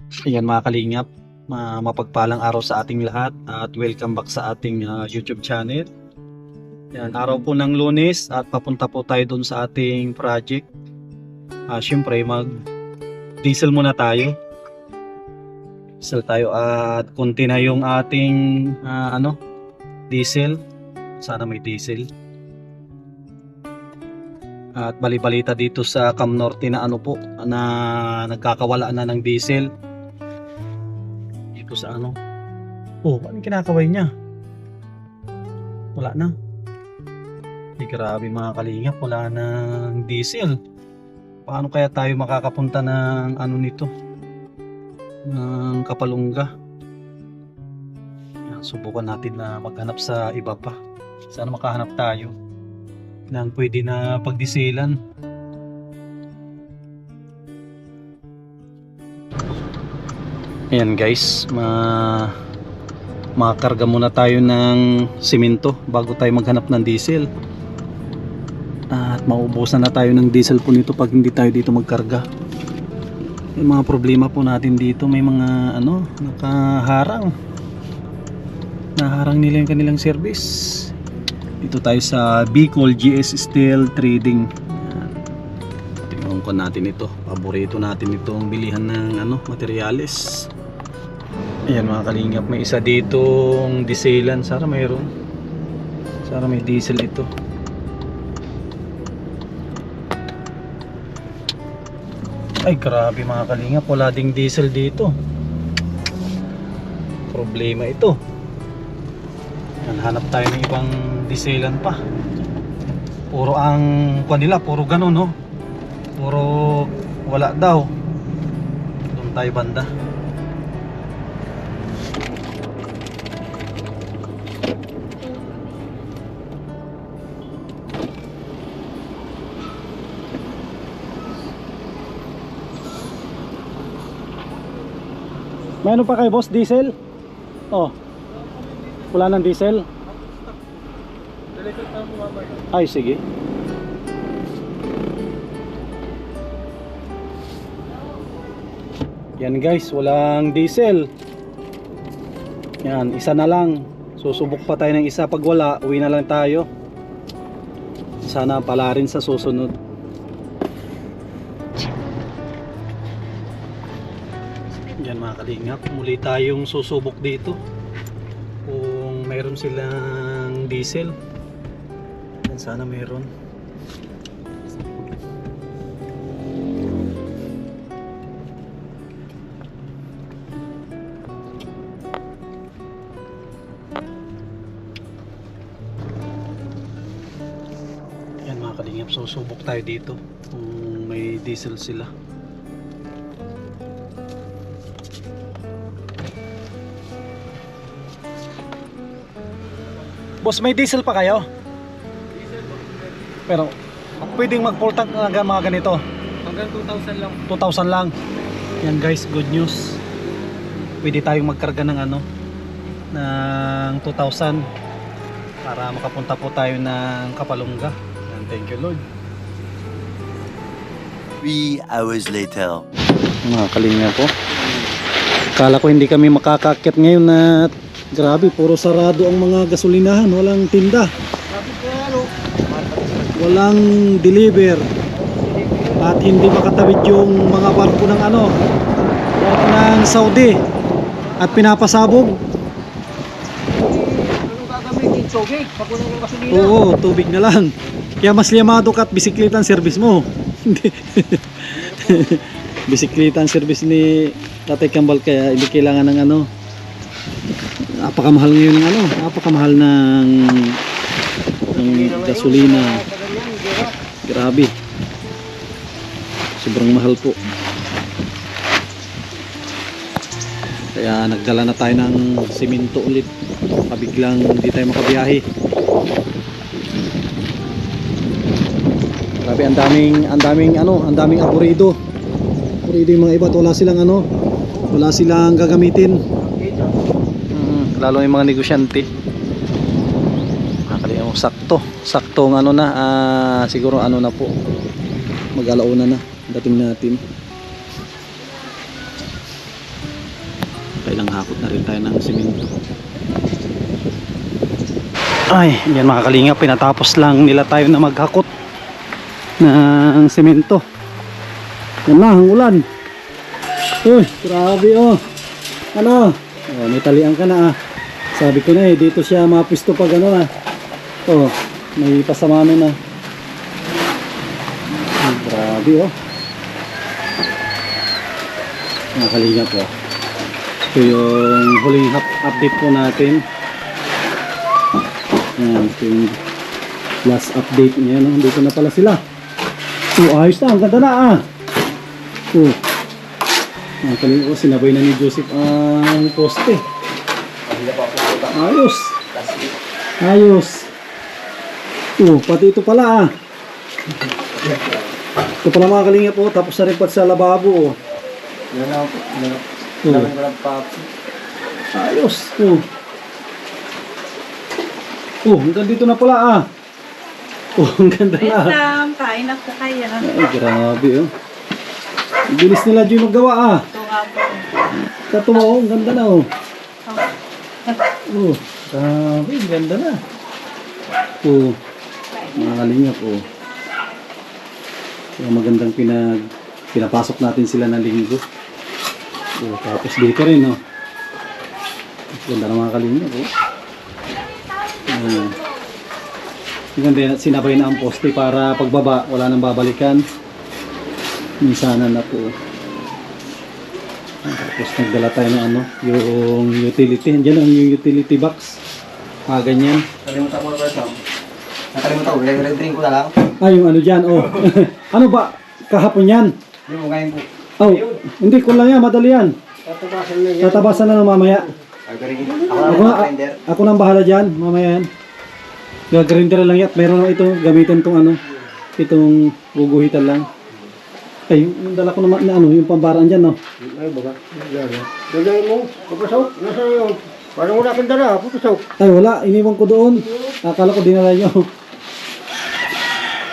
Ayan mga kalingap, mapagpalang araw sa ating lahat at welcome back sa ating YouTube channel. Ayan, araw po ng Lunes at papunta po tayo dun sa ating project. Siyempre mag diesel muna tayo. Diesel tayo at konti na yung ating diesel. Sana may diesel. At bali-balita dito sa Cam Norte na na nagkakawala na ng diesel. Dito sa anong kinakaway niya? Wala na. Grabe mga kalingap, wala ng diesel. Paano kaya tayo makakapunta ng nito? Ng Kapalungga. Yan, subukan natin na maghanap sa iba pa. Sana makahanap tayo ng pwede na pagdisilan. Ayan guys, makarga muna tayo ng simento bago tayo maghanap ng diesel. At maubusan na tayo ng diesel po nito pag hindi tayo dito magkarga. May mga problema po natin dito, may mga nakaharang. Naharang nila yung kanilang service. Dito tayo sa Bicol GS Steel Trading. Tingnan ko natin ito. Paborito natin itong bilihan ng materyales. Ayan mga kalingap, may isa ditong dieselan. Sana mayroon. Sana may diesel ito. Ay grabe mga kalingap, wala ding diesel dito. Problema ito. Hanap tayo ng ibang dieselan pa. Puro ang kanila, puro ganun no. Puro wala daw. Doon tayo banda. May ano pa kay boss, diesel? Oh. Wala ng diesel? Ay, sige. Yan guys, walang diesel. Yan, isa na lang. Susubok pa tayo ng isa. Pag wala, uwi na lang tayo. Sana pala rin sa susunod. Yan mga kalingap, muli tayong susubok dito kung mayroon silang diesel. Yan, sana mayroon. Yan mga kalingap, susubok tayo dito kung may diesel sila. Boss, may diesel pa kayo? Pero pwedeng mag full tank na mga ganito? Hanggang 2,000 lang. 2,000 lang. Yan guys, good news. Pwede tayong magkarga ng ng 2,000 para makapunta po tayo ng Kapalungga. Yan, thank you Lord. 3 hours later. Mga kalinga po. Kala ko hindi kami makakakit ngayon at grabe, puro sarado ang mga gasolinahan, walang tinda. Walang deliver. At hindi makatawid yung mga barko ng barko ng Saudi at pinapasabog. Anong gagamitin? Tubig? Pag wala ng gasolina? Oo, tubig na lang. Kaya mas liyamado ka at bisikleta ang service mo. Bisikleta ang service ni Tatay Kambal, kaya hindi kailangan ng napakamahal ngayon ng napakamahal ng gasolina. Grabe. Sobrang mahal po. Kaya nagdala na tayo ng simento ulit. Pabiglang hindi tayo makabiyahe. Grabe, ang daming aburido. Aburido yung mga iba, wala silang gagamitin. Lalo yung mga negosyante. Nakalimutan mo, saktong siguro na po, mag-alauna na dating natin. Kailang hakot na rin tayo ng simento. Ay, yan mga kalingap, pinatapos lang nila tayo na maghakot ng simento. Yan na, ang ulan. Uy, grabe oh. Ano? Oh, may talian ka na ah. Sabi ko na dito siya mapisto pag ano ah. Oh, may pasama na. Ay, grabe oh. Mga kalingap oh. Ito yung huling update po natin. Ayan, ito yung last update niya. No? Dito na pala sila. Ayos na. Ang ganda na ah. Ang kaling sinabay na ni Joseph ang poste. Ayos. Ayos. Pati ito pala ah. Ito pala mga kalingap po. Tapos na rin pati sa lababo. Yan ako. Ayos. Hanggang dito na pala ah. Ang ganda na. Welcome, kain na po kayo. Ay, grabe oh. Bilis nila dyan magawa ah. Ito nga po. Katuwa oh, ang ganda na oh. Grabe, ang ganda na. Mga kalingap oh. Yung magandang pinapasok natin sila ng linggo. Tapos dito rin oh. Ganda na mga kalingap oh. Ganda, sinabay na ang poste para pagbaba wala nang babalikan. Minsanan na po. Tapos nagdala tayo ng ano, yung utility. Diyan ang yung utility box. Ganyan. Nakalimutan ko na ba ito? Nakalimutan ko. Red-drink ko na lang. Yung ano dyan, oh. Ano ba? Kahapon yan? Hindi mo ngayon po. Hindi ko lang yan, madali yan. Tatabasan na yan. Tatabasan na mamaya. Ako nang bahala dyan, mamaya yan. Gagrinder lang yan. Meron na ito, gamitin itong ano, itong guguhitan lang. Ay, yung dala ko naman na ano, yung pambaraan dyan, no? Ay, baga. Dala mo. Pupusok. Nasa yun. Parang wala kang dala. Pupusok. Ay, wala. Iniwan ko doon. Akala ko dinala nyo.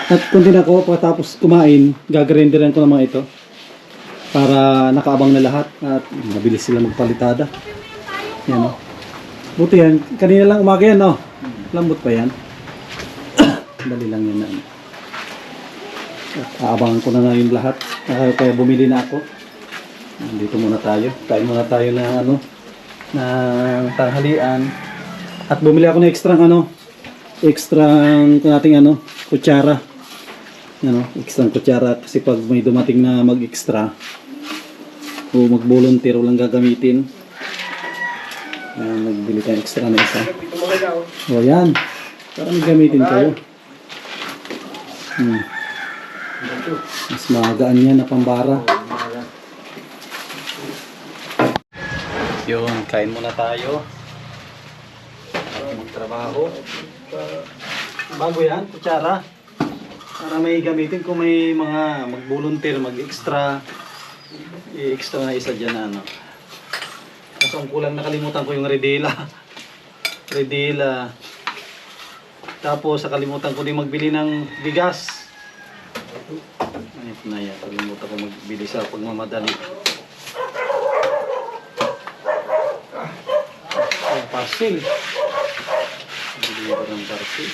At kung din ako, pagkatapos kumain, gagrinderan ko naman ito. Para nakaabang na lahat. At mabilis sila magpalitada. Yan, no? Buti yan. Kanina lang umaga yan, no? Lambot pa yan. Dali lang yan na. At aabangan ko na nga yung lahat. Kaya bumili na ako. Dito muna tayo. Kain muna tayo na ano, ng tanghalian. At bumili ako ng extrang nating ano, kutsara. Ano, extrang kutsara kasi pag may dumating na mag-extra o mag-volunteer lang gagamitin. Nagbili tayo extra na isa. O yan. Para may gamitin kayo. Mas magaan yan na pambara. Yun, kain muna tayo. Magtrabaho. Bago yan, kutsara. Para may gamitin kung may mga mag-volunteer, mag-extra. I-extra na isa dyan na ano. Kaso ang kulang nakalimutan ko yung redela. Redela. Tapos nakalimutan ko din magbili ng bigas. Ito na yan. Nakalimutan ko magbili sa pagmamadali. Parcel. Bili ko ng parcel.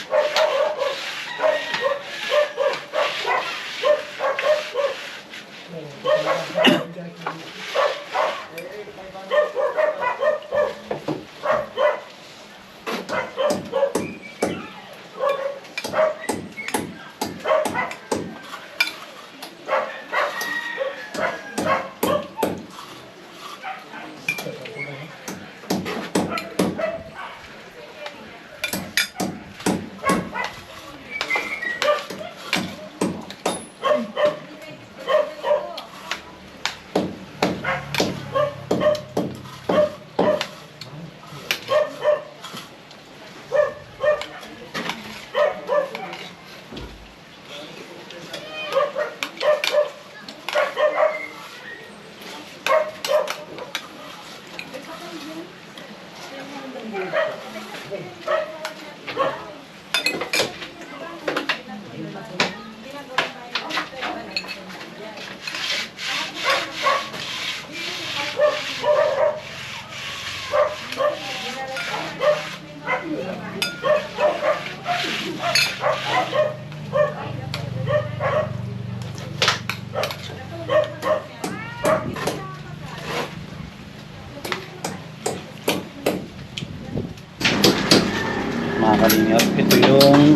kalingap. Ito yung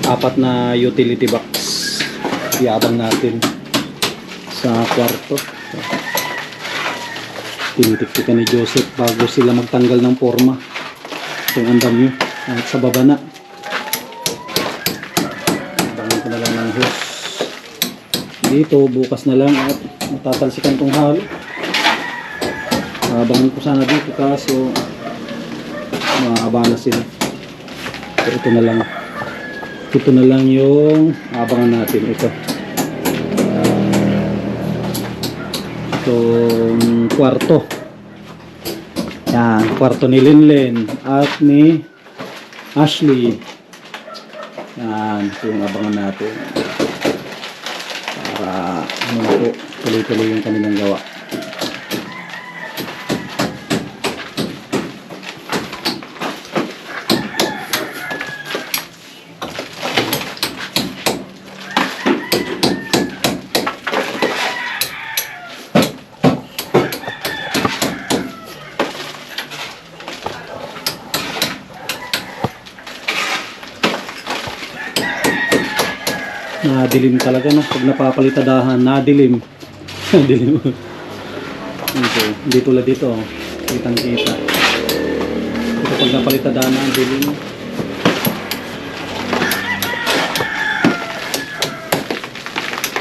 apat na utility box. Iabang natin sa kwarto. Tinitiktikan ni Joseph bago sila magtanggal ng forma. Itong andamyo at sa baba na. Abangan ko na lang ng hose. Dito, bukas na lang at matatalsikan tong halo. Abangan ko sana dito kaso maabana sila. So, ito na lang. Ito na lang yung abangan natin. Itong kwarto. Yan, kwarto ni Linlen at ni Ashley. Yan, ito yung abangan natin. Para po, tuloy-tuloy yung kanilang gawa. Nadilim talaga no, pag napapalitadahan, nadilim. Nadilim. Okay. Hindi tulad dito, kitang kita. Ito pag napalitadahan na, dilim.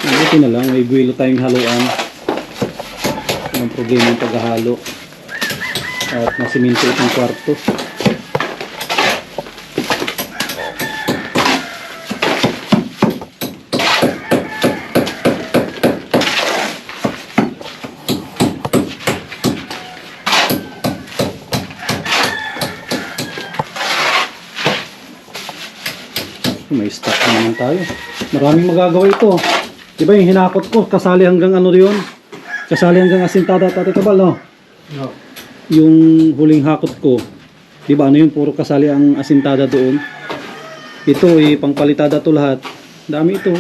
Ito na lang, may buwilo tayong haluan. Walang problema yung paghahalo. At nasiminto itong kwarto. May stock naman tayo. Maraming magagawa ito. Diba yung hinakot ko, kasali hanggang ano yun? Kasali hanggang asintada at atikabal, no? No. Yung huling hakot ko, diba ano yun, puro kasali ang asintada doon. Ito, pangpalitada to lahat. Dami ito.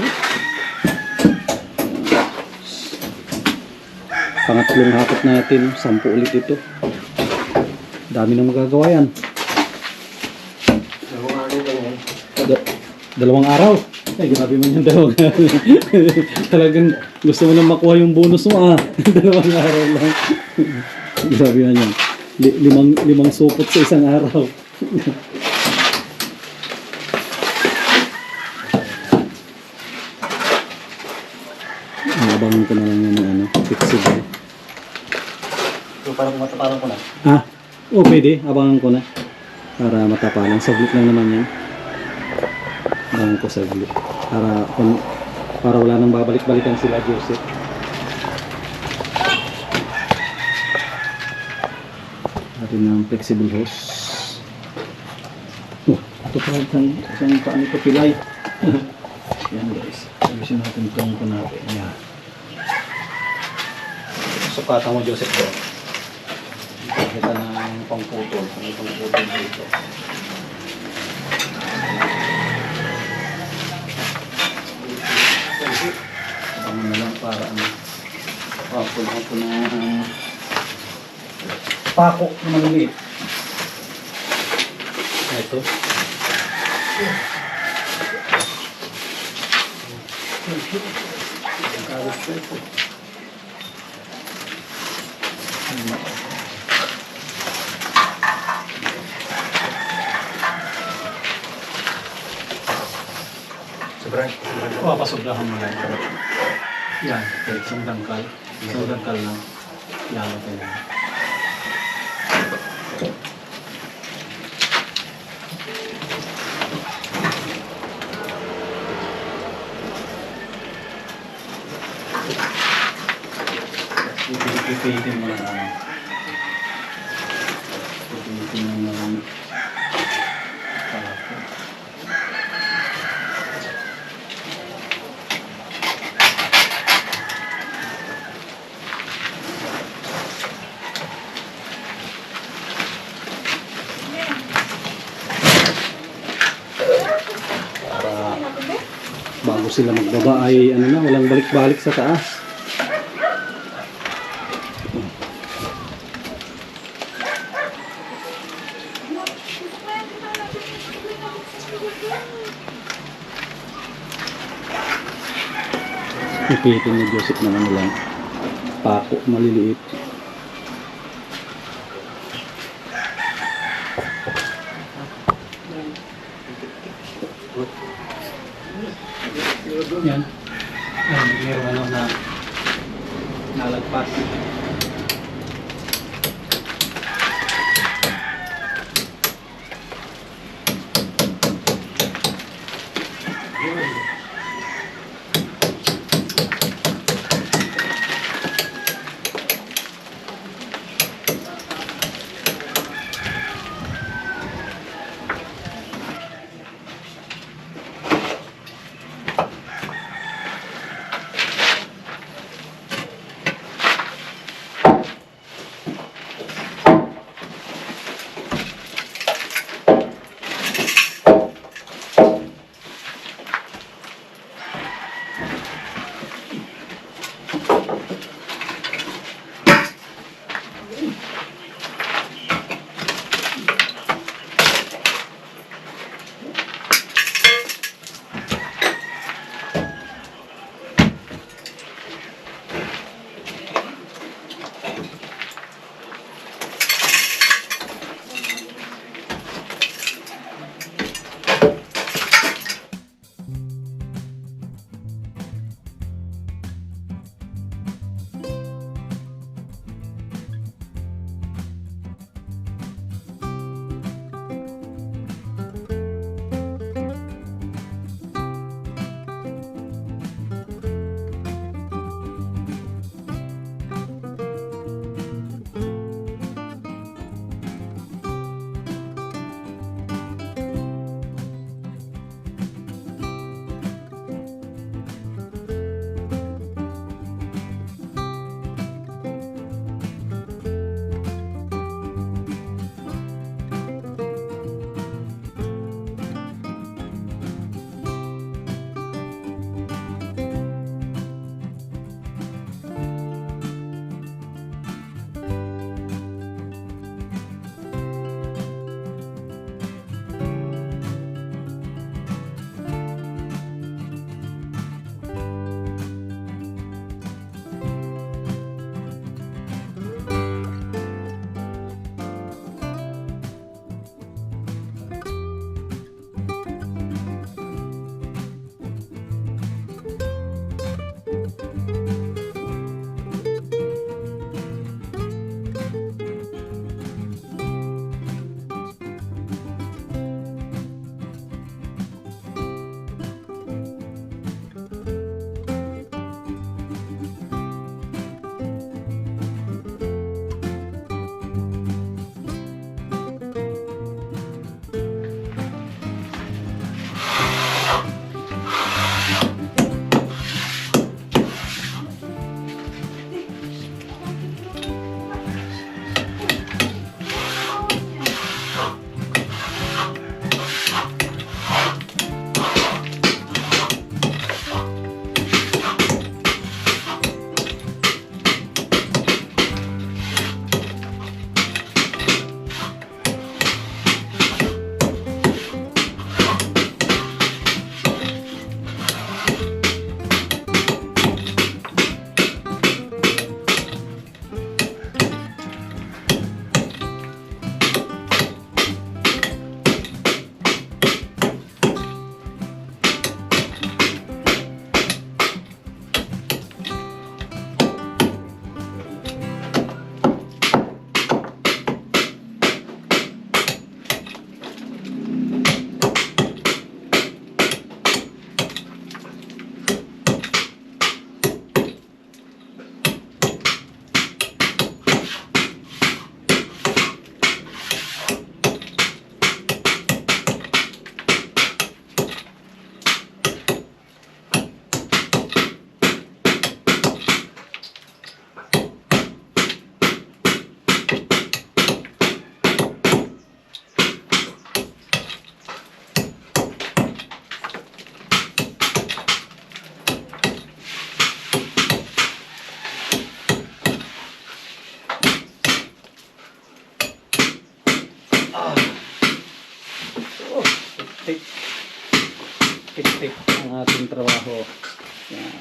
Pangatlong hakot natin, 10 ulit ito. Dami nang magagawa yan. Dalawang araw. Ay, grabe man yung dalawang araw. Talagang gusto mo nang makuha yung bonus mo, ah. Dalawang araw lang. Grabe man yan. Limang supot sa isang araw. Abangan ko na lang yung fixable. So, parang mataparang ko na. Ah, pwede. Abangan ko na. Para matapalan. Saglit lang naman yan. Abangan ko saglit. Para wala nang babalik-balikan sila, Joseph. Natin ng flexible hose. Ito pa isang paano ito pilay. Yan guys. Ayusin natin itong natin. Yan. Sukatan mo, Joseph, bro. Kita ng pangputol. May pangputol dito. Tama na lang para pako na pako na maliliit. Ito. Pasobrahan mo lang. Yan, isang dangkal. Isang dangkal lang. Yan, okay lang. Pipitin mo lang. Pipitin mo lang. Bago sila magbaba ay walang balik-balik sa taas. Ipitin ni Joseph na ano lang. Pako, maliliit. Yan. Yan, meron ano na nalagpas. Tik-tik ang ating trabaho. Yan.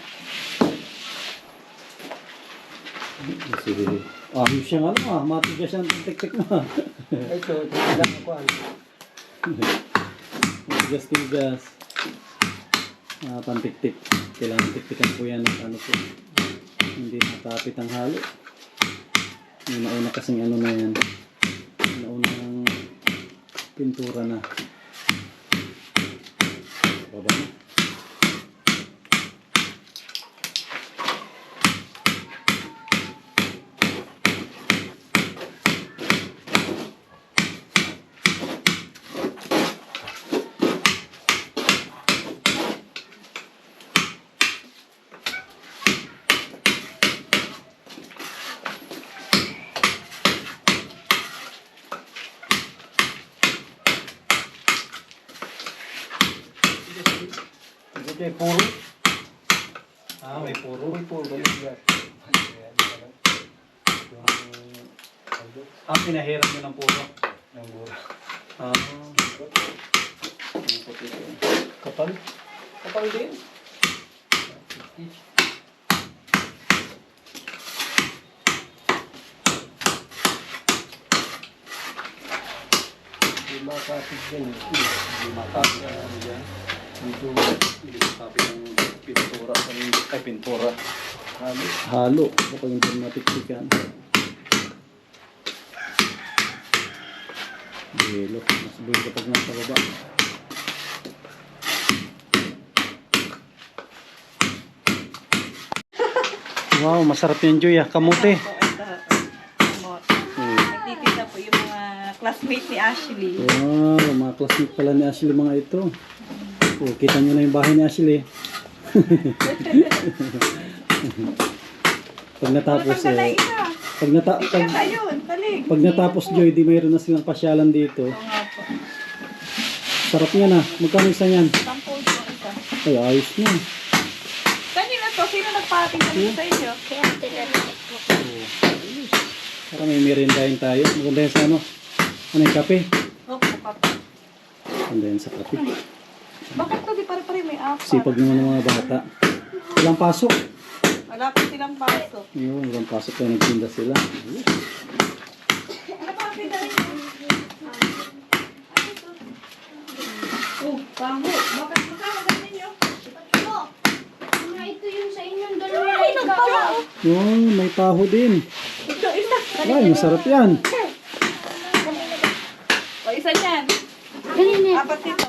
Sige. Ayos siya nga lang matigas siyang tik-tik mo. Ito lang ako. Tigas-tigas. Pantik-tik. Kailangan tik-tikan po yan ng ano po. Hindi matapit ang halo. Yung nauna kasing ano na yan. Naunang pintura na. Baba na. Ito yung puro. May puro. May puro. Baligat. Pinahiram nyo ng puro. Ang mura. Kapal? Kapal din. Di makasig din. Hindi matapit ang ano dyan. Dito. Hindi matapit ang pintura. Ay, pintura. Halo. Halo. Baka hindi matiktikan. Belo. Mas belo kapag nasa baba. Wow, masarap yan, Joy. Kamote. Nagtitinda po yung mga classmate ni Ashley. Wow, mga classmate pala ni Ashley mga ito. Oh, kita nyo na yung bahay ni Ashley. Pag natapos pag natapos Joy, di mayroon na silang pasyalan dito. Oo nga po. Sarap niya na. Magkano isa yan? 10 po isa. Ay, ayos na. Kanina to, sino nagpating kanina sa inyo? Para may merindahin tayo. Maganda yan sa ano? Ano yung kape? Opo, papa. Maganda yan sa kape. Bakit to di pare-pare may apat? Sipag naman ng mga bata. Walang pasok. Wala po silang pasok. Yun, walang pasok tayo nagtinda sila. Ano pa ang pindahin mo? Oh, pango. Bakit magkakagan ninyo? Ito yung sa inyong dalawa. Ay, nagpala. Yun, may taho din. Ito, isa. Ay, masarap yan. O, isa niyan. Kanina. Apat dito.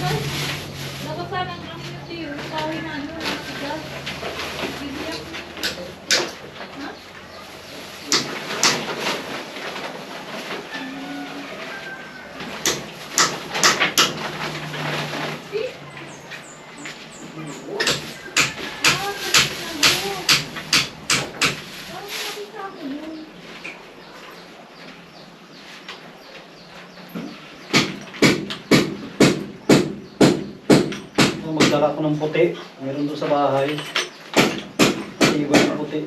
Dapat sana ang kami na siyo. Kawin na ano. Nasigas. Bibigyan. Ha? Magdala ko ng puti. Meron doon sa bahay. Iba ng puti.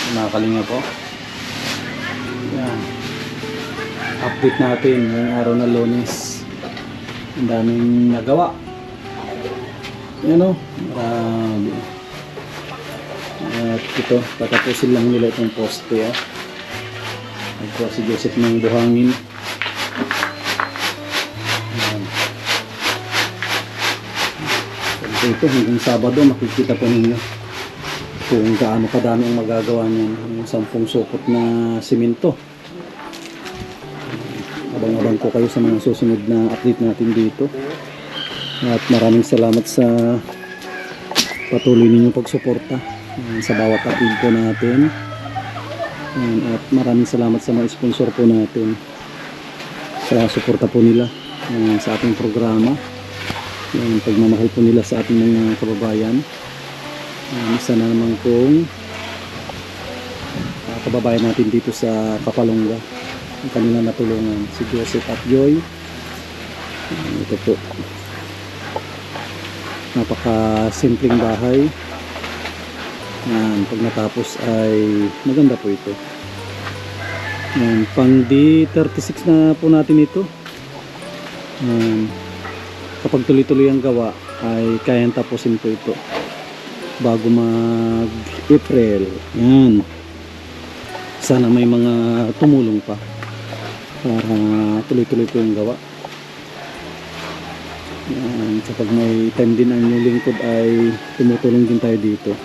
Mga kalinga po. Yan. Update natin ngayong araw na Lunes. Ang daming nagawa. Yan o. Marami. At ito, tatapusin lang nila itong poste. Nagkuha si Joseph ng buhangin. Yan. Ito hanggang Sabado makikita po ninyo kung gaano kadami ang magagawa niyan, yung 10 supot na simento. Abang-abang ko kayo sa mga susunod na update natin dito. At maraming salamat sa patuloy ninyong pagsuporta sa bawat update po natin. At maraming salamat sa mga sponsor po natin sa suporta po nila sa ating programa. Yung pagmamahal po nila sa ating mga kababayan. Isa na naman kong kababayan natin dito sa Kapalonga, ang kanilang natulungan, si Joseph at Joy. Ito po, napaka simpleng bahay. Pag natapos ay maganda po ito. Pang D36 na po natin ito. Kapag tuloy-tuloy ang gawa ay kayang tapusin po ito bago mag-April. Yan. Sana may mga tumulong pa para tuloy-tuloy po yung gawa. Yan. Kapag may time din ang inyong lingkod ay tumutulong din tayo dito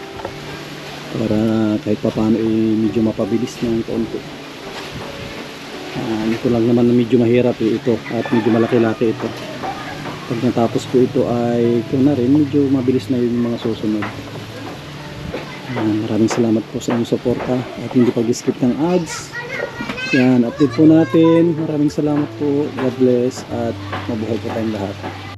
para kahit pa paano medyo mapabilis ng kaunti. Ito lang naman na medyo mahirap ito at medyo malaki-laki ito. Pag natapos po ito ay ito na rin, medyo mabilis na yung mga susunod. Maraming salamat po sa inyong suporta at hindi pag-skip ng ads. Yan, update po natin. Maraming salamat po. God bless at mabuhay po tayong lahat.